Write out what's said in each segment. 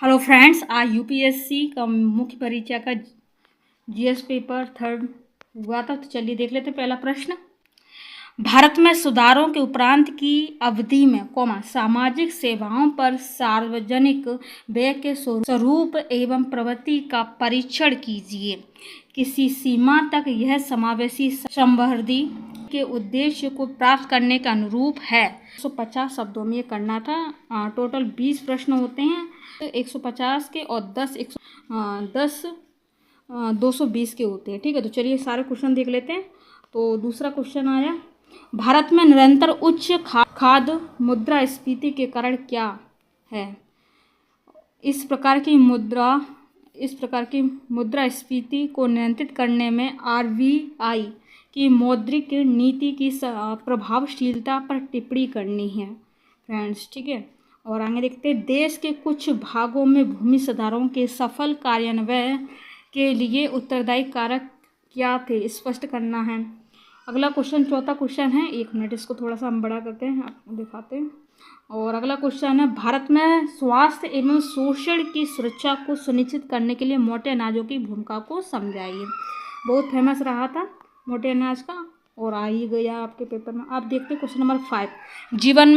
Hello friends, आज UPSC का मुख्य परीक्षा का जीएस पेपर थर्ड हुआ था। तो चलिए देख लेते हैं पहला प्रश्न। भारत में सुधारों के उपरांत की अवधि में सामाजिक सेवाओं पर सार्वजनिक व्यय के स्वरूप एवं प्रवृत्ति का परीक्षण कीजिए। किसी सीमा तक यह समावेशी समृद्धि के उद्देश्य को प्राप्त करने के अनुरूप है। 150 शब्दों में ये करना था। टोटल 20 प्रश्न होते हैं, 150 के और 10 220 के होते हैं। ठीक है, तो चलिए सारे क्वेश्चन देख लेते हैं। तो दूसरा क्वेश्चन आया, भारत में निरंतर उच्च खाद्य मुद्रास्फीति के कारण क्या है? इस प्रकार की मुद्रास्फीति को नियंत्रित करने में आरबीआई की मौद्रिक नीति की प्रभावशीलता पर टिप्पणी करनी है फ्रेंड्स। ठीक है, और आगे देखते हैं, देश के कुछ भागों में भूमि सुधारों के सफल कार्यान्वयन के लिए उत्तरदायी कारक क्या थे? स्पष्ट करना है। अगला क्वेश्चन, चौथा क्वेश्चन है, 1 मिनट इसको थोड़ा सा हम बड़ा करते हैं, आपको दिखाते हैं। और अगला क्वेश्चन है, भारत में स्वास्थ्य एवं पोषण की सुरक्षा को सुनिश्चित करने के लिए मोटे अनाजों की भूमिका को समझाइए। बहुत फेमस रहा था मोटे अनाज का और आ ही गया आपके पेपर में। आप देखते हैं क्वेश्चन नंबर 5, जीवन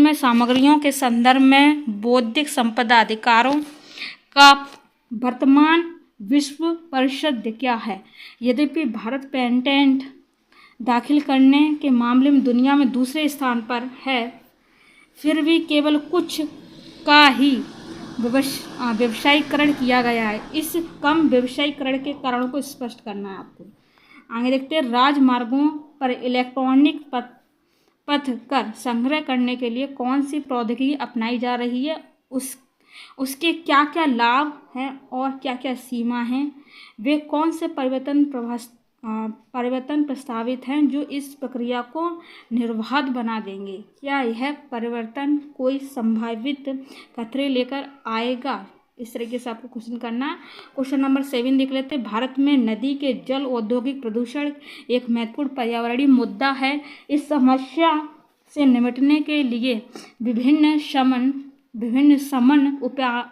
में सामग्रियों के संदर्भ में बौद्धिक संपदा अधिकारों का वर्तमान विश्व परिषद क्या है? यद्यपि भारत पेटेंट दाखिल करने के मामले में दुनिया में दूसरे स्थान पर है, फिर भी केवल कुछ का ही व्यवसायीकरण किया गया है। इस कम व्यवसायीकरण के कारणों को स्पष्ट करना है आपको। आगे देखते हैं, राजमार्गों पर इलेक्ट्रॉनिक पथ कर संग्रह करने के लिए कौन सी प्रौद्योगिकी अपनाई जा रही है? उसके क्या क्या लाभ हैं और क्या क्या सीमा हैं? वे कौन से परिवर्तन प्रस्तावित हैं जो इस प्रक्रिया को निर्बाध बना देंगे? क्या यह परिवर्तन कोई संभावित खतरे लेकर आएगा? इस तरीके से आपको क्वेश्चन करना है। क्वेश्चन नंबर 7 देख लेते हैं, भारत में नदी के जल औद्योगिक प्रदूषण एक महत्वपूर्ण पर्यावरणीय मुद्दा है। इस समस्या से निपटने के लिए विभिन्न समन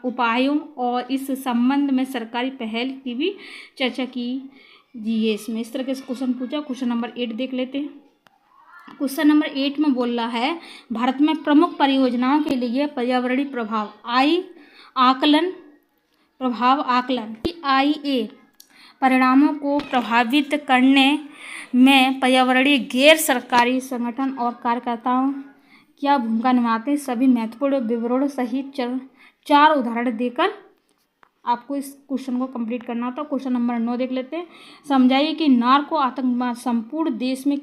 उपायों और इस संबंध में सरकारी पहल की भी चर्चा कीजिए। इसमें इस तरह के क्वेश्चन पूछा। क्वेश्चन नंबर 8 देख लेते हैं। क्वेश्चन नंबर 8 में बोल रहा है, भारत में प्रमुख परियोजनाओं के लिए पर्यावरणीय प्रभाव आकलन IEA परिणामों को प्रभावित करने में पर्यावरणीय गैर सरकारी संगठन और कार्यकर्ताओं क्या भूमिका निभाते हैं? सभी महत्वपूर्ण विवरण सहित 4 उदाहरण देकर आपको इस क्वेश्चन को कंप्लीट करना था। क्वेश्चन नंबर 9 देख लेते हैं, समझाइए कि नार्को आतंकवाद संपूर्ण देश में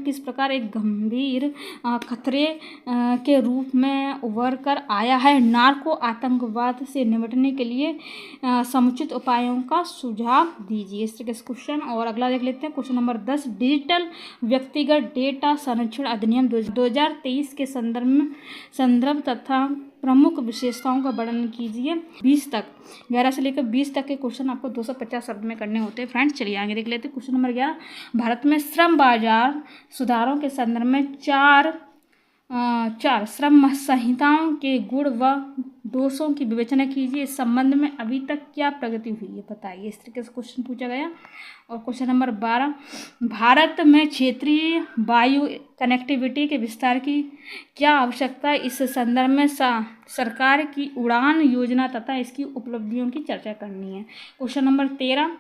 किस प्रकार एक गंभीर खतरे के रूप में उभर कर आया है। नार्को आतंकवाद से निपटने के लिए समुचित उपायों का सुझाव दीजिए। इस तरह के क्वेश्चन। और अगला देख लेते हैं, क्वेश्चन नंबर 10, डिजिटल व्यक्तिगत डेटा संरक्षण अधिनियम 2023 के संदर्भ तथा प्रमुख विशेषताओं का वर्णन कीजिए। 11 से लेकर 20 तक के क्वेश्चन आपको 250 शब्द में करने होते हैं फ्रेंड्स। चलिए आगे देख लेते हैं। क्वेश्चन नंबर 11, भारत में श्रम बाजार सुधारों के संदर्भ में चार श्रम संहिताओं के गुण व दोषों की विवेचना कीजिए। इस संबंध में अभी तक क्या प्रगति हुई है बताइए। इस तरीके से क्वेश्चन पूछा गया। और क्वेश्चन नंबर 12, भारत में क्षेत्रीय वायु कनेक्टिविटी के विस्तार की क्या आवश्यकता है? इस संदर्भ में सरकार की उड़ान योजना तथा इसकी उपलब्धियों की चर्चा करनी है। क्वेश्चन नंबर 13,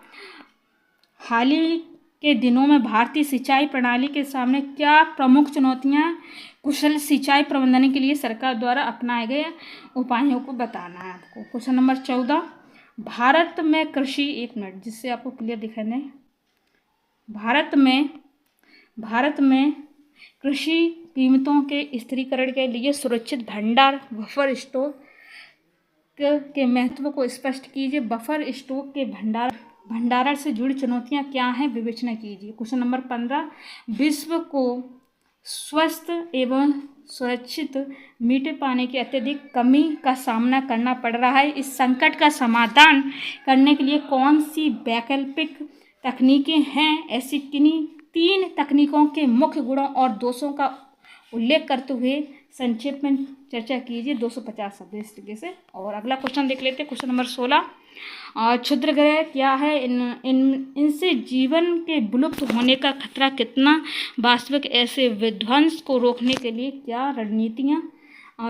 हाल ही के दिनों में भारतीय सिंचाई प्रणाली के सामने क्या प्रमुख चुनौतियां? कुशल सिंचाई प्रबंधन के लिए सरकार द्वारा अपनाए गए उपायों को बताना है आपको। क्वेश्चन नंबर 14, भारत में कृषि, 1 मिनट जिससे आपको क्लियर दिखाई दे, भारत में कृषि कीमतों के स्थिरीकरण के लिए सुरक्षित भंडार बफर स्टॉक के महत्व को स्पष्ट कीजिए। बफर स्टॉक के भंडारण से जुड़ी चुनौतियां क्या हैं? विवेचना कीजिए। क्वेश्चन नंबर 15, विश्व को स्वस्थ एवं सुरक्षित मीठे पानी की अत्यधिक कमी का सामना करना पड़ रहा है। इस संकट का समाधान करने के लिए कौन सी वैकल्पिक तकनीकें हैं? ऐसी किन्हीं 3 तकनीकों के मुख्य गुणों और दोषों का उल्लेख करते हुए संक्षेप में चर्चा कीजिए 250 शब्द इस तरीके से। और अगला क्वेश्चन देख लेते हैं, क्वेश्चन नंबर 16। क्षुद्र ग्रह क्या है, इनसे जीवन के विलुप्त होने का खतरा कितना, वास्तविक ऐसे विध्वंस को रोकने के लिए क्या रणनीतियाँ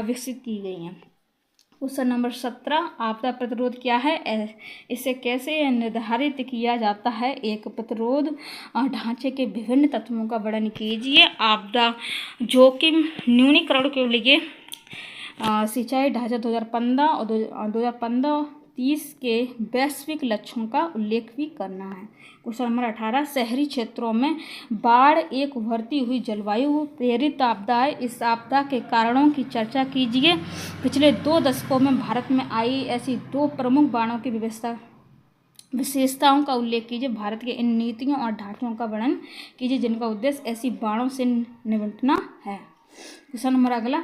विकसित की गई हैं। क्वेश्चन नंबर 17, आपदा प्रतिरोध क्या है, इसे कैसे निर्धारित किया जाता है। एक प्रतिरोध ढांचे के विभिन्न तत्वों का वर्णन कीजिए। आपदा जोखिम न्यूनीकरण के लिए सिंचाई ढांचा 2015 और 2015-30 के वैश्विक लक्ष्यों का उल्लेख भी करना है। क्वेश्चन नंबर 18, शहरी क्षेत्रों में बाढ़ एक उभरती हुई जलवायु प्रेरित आपदा है, इस आपदा के कारणों की चर्चा कीजिए। पिछले 2 दशकों में भारत में आई ऐसी 2 प्रमुख बाढ़ों की विशेषताओं का उल्लेख कीजिए। भारत के इन नीतियों और ढांचों का वर्णन कीजिए जिनका उद्देश्य ऐसी बाढ़ों से निपटना है। क्वेश्चन नंबर अगला,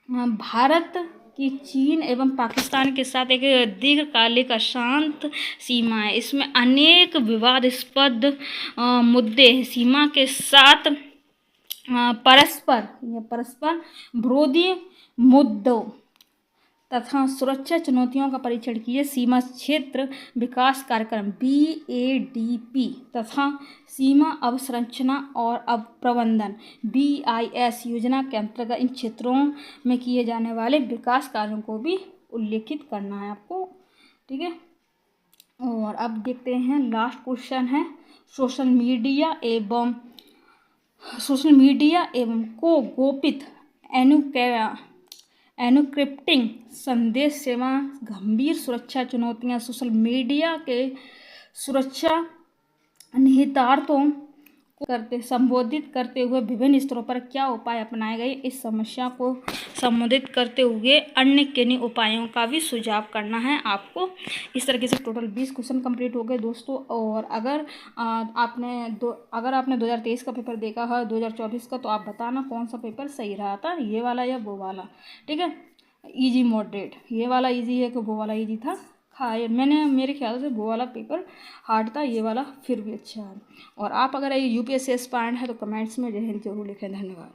भारत की चीन एवं पाकिस्तान के साथ एक दीर्घकालिक अशांत सीमा है, इसमें अनेक विवादास्पद मुद्दे हैं। सीमा के साथ परस्पर विरोधी मुद्दों तथा सुरक्षा चुनौतियों का परीक्षण कीजिए। सीमा क्षेत्र विकास कार्यक्रम BADP तथा सीमा अवसंरचना और प्रबंधन BIS योजना के अंतर्गत इन क्षेत्रों में किए जाने वाले विकास कार्यों को भी उल्लेखित करना है आपको, ठीक है। और अब देखते हैं लास्ट क्वेश्चन है, सोशल मीडिया एवं को गोपित एन्क्रिप्टिंग संदेश सेवा गंभीर सुरक्षा चुनौतियां। सोशल मीडिया के सुरक्षा निहितार्थों को संबोधित करते हुए विभिन्न स्तरों पर क्या उपाय अपनाए गए, इस समस्या को संबोधित करते हुए अन्य किन्हीं उपायों का भी सुझाव करना है आपको। इस तरीके से टोटल 20 क्वेश्चन कंप्लीट हो गए दोस्तों। और अगर आपने 2023 का पेपर देखा है 2024 का, तो आप बताना कौन सा पेपर सही रहा था, ये वाला या वो वाला, ठीक है। ईजी मॉडरेट, ये वाला ईजी है कि वो वाला ईजी था, मेरे ख्याल से वो वाला पेपर हार्ड था, ये वाला फिर भी अच्छा है। और आप अगर ये UPSC एस्पायरेंट है तो कमेंट्स में जय हिंद जरूर लिखें। धन्यवाद।